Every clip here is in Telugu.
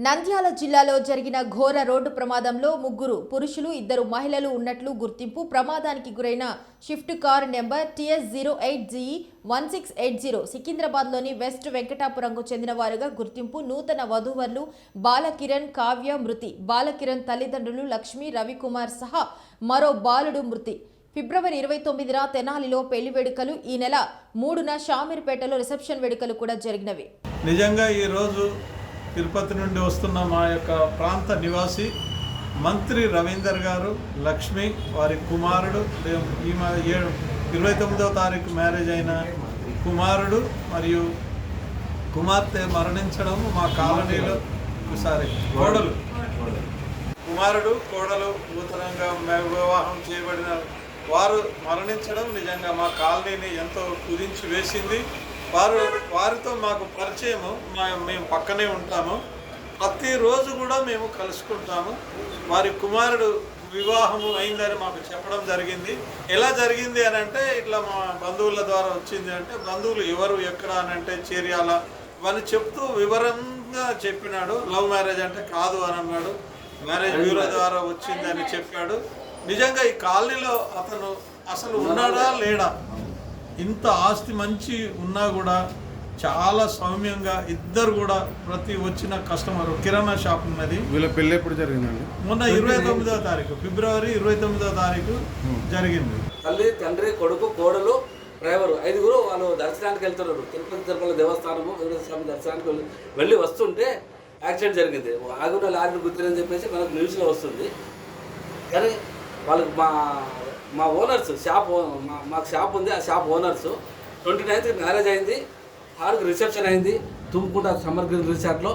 నంద్యాల జిల్లాలో జరిగిన ఘోర రోడ్డు ప్రమాదంలో ముగ్గురు పురుషులు, ఇద్దరు మహిళలు ఉన్నట్లు గుర్తింపు. ప్రమాదానికి గురైన షిఫ్ట్ కార్ నెంబర్ TS08GE1680 సికింద్రాబాద్లోని వెస్ట్ వెంకటాపురంకు చెందిన వారుగా గుర్తింపు. నూతన వధూవరులు బాలకిరణ్, కావ్య మృతి. బాలకిరణ్ తల్లిదండ్రులు లక్ష్మి, రవికుమార్ సహా మరో బాలుడు మృతి. ఫిబ్రవరి 29న తెనాలిలో పెళ్లి వేడుకలు, ఈ నెల 3న షామీర్పేటలో రిసెప్షన్ వేడుకలు కూడా జరిగినవి. నిజంగా ఈరోజు తిరుపతి నుండి వస్తున్న మా యొక్క ప్రాంత నివాసి మంత్రి రవీందర్ గారు, లక్ష్మి, వారి కుమారుడు, ఈ 29వ తారీఖు మ్యారేజ్ అయిన కుమారుడు మరియు కుమార్తె మరణించడం మా కాలనీలో కోడలు, కుమారుడు కోడలు నూతనంగా వివాహం చేయబడిన వారు మరణించడం నిజంగా మా కాలనీని ఎంతో కుదించి వేసింది. వారితో మాకు పరిచయము, మేము పక్కనే ఉంటాము, ప్రతిరోజు కూడా మేము కలుసుకుంటాము. వారి కుమారుడు వివాహము అయిందని మాకు చెప్పడం జరిగింది. ఎలా జరిగింది అని అంటే ఇట్లా మా బంధువుల ద్వారా వచ్చింది అంటే, బంధువులు ఎవరు ఎక్కడ అని అంటే చేర్యాల అని చెప్తూ వివరంగా చెప్పినాడు. లవ్ మ్యారేజ్ అంటే కాదు అని అన్నాడు, మ్యారేజ్ బ్యూరో ద్వారా వచ్చింది అని చెప్పాడు. నిజంగా ఈ కాలనీలో అతను అసలు ఉన్నాడా లేడా, ఇంత ఆస్తి మంచి ఉన్నా కూడా చాలా సౌమ్యంగా ఇద్దరు కూడా ప్రతి వచ్చిన కస్టమర్, కిరాణా షాప్ ఉన్నది. వీళ్ళ పెళ్ళి ఎప్పుడు జరిగిందండి? మొన్న 29వ తారీఖు, ఫిబ్రవరి 29వ తారీఖు జరిగింది. తల్లి, తండ్రి, కొడుకు, కోడలు, డ్రైవరు, 5గురు వాళ్ళు దర్శనానికి వెళ్తున్నారు. తిరుపతి దేవస్థానము వెంకటేశ్వర స్వామి దర్శనానికి వెళ్ళి వస్తుంటే యాక్సిడెంట్ జరిగింది. ఆగున్న లారీని గుర్తులని చెప్పేసి మనకు న్యూస్లో వస్తుంది. కానీ వాళ్ళకి మా ఓనర్స్ షాప్, మాకు షాప్ ఉంది, ఆ షాప్ ఓనర్స్ 29th మ్యారేజ్ అయింది, 6కి రిసెప్షన్ అయింది తుమ్ముకుంట సమ్మర్ గ్రీన్ రిసార్ట్లో.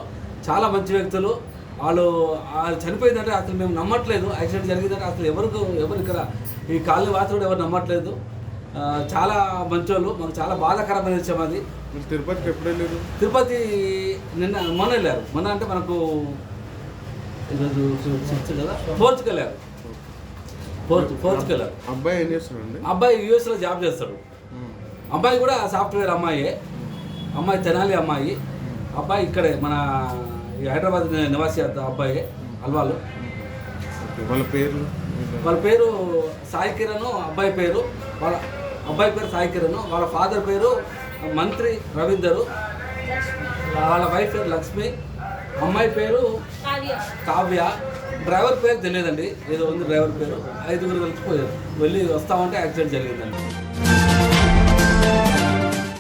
చాలా మంచి వ్యక్తులు వాళ్ళు. చనిపోయిందంటే అసలు మేము నమ్మట్లేదు. యాక్సిడెంట్ జరిగిందంటే అసలు ఎవరు ఇక్కడ ఈ కాలనీ వాసులు ఎవరు నమ్మట్లేదు. చాలా మంచోళ్ళు. మాకు చాలా బాధాకరమైన విషయం అది. తిరుపతికి ఎప్పుడు వెళ్ళారు? తిరుపతి మొన్న వెళ్ళారు. మొన్న అంటే మనకు ఈరోజు 6 కదా, 4th వెళ్ళారు. 4th వెళ్ళారు. అబ్బాయి ఏం చేస్తాడండి? అబ్బాయి యూఎస్లో జాబ్ చేస్తాడు. అబ్బాయి కూడా సాఫ్ట్వేర్ అమ్మాయే. అమ్మాయి తెనాలి అమ్మాయి. అబ్బాయి ఇక్కడే మన హైదరాబాద్ నివాసి అబ్బాయి, అల్వాలు. వాళ్ళ పేరు సాయి కిరణ్. అబ్బాయి పేరు సాయి కిరణ్. వాళ్ళ ఫాదర్ పేరు మంత్రి రవీందరు. వాళ్ళ వైఫ్ పేరు లక్ష్మి. అమ్మాయి పేరు కావ్య. డ్రైవర్ పేరు తెలియదండి, ఏదో ఉంది డ్రైవర్ పేరు. 5గురు కలిసిపోయారు. వెళ్ళి వస్తామంటే యాక్సిడెంట్ జరిగిందండి.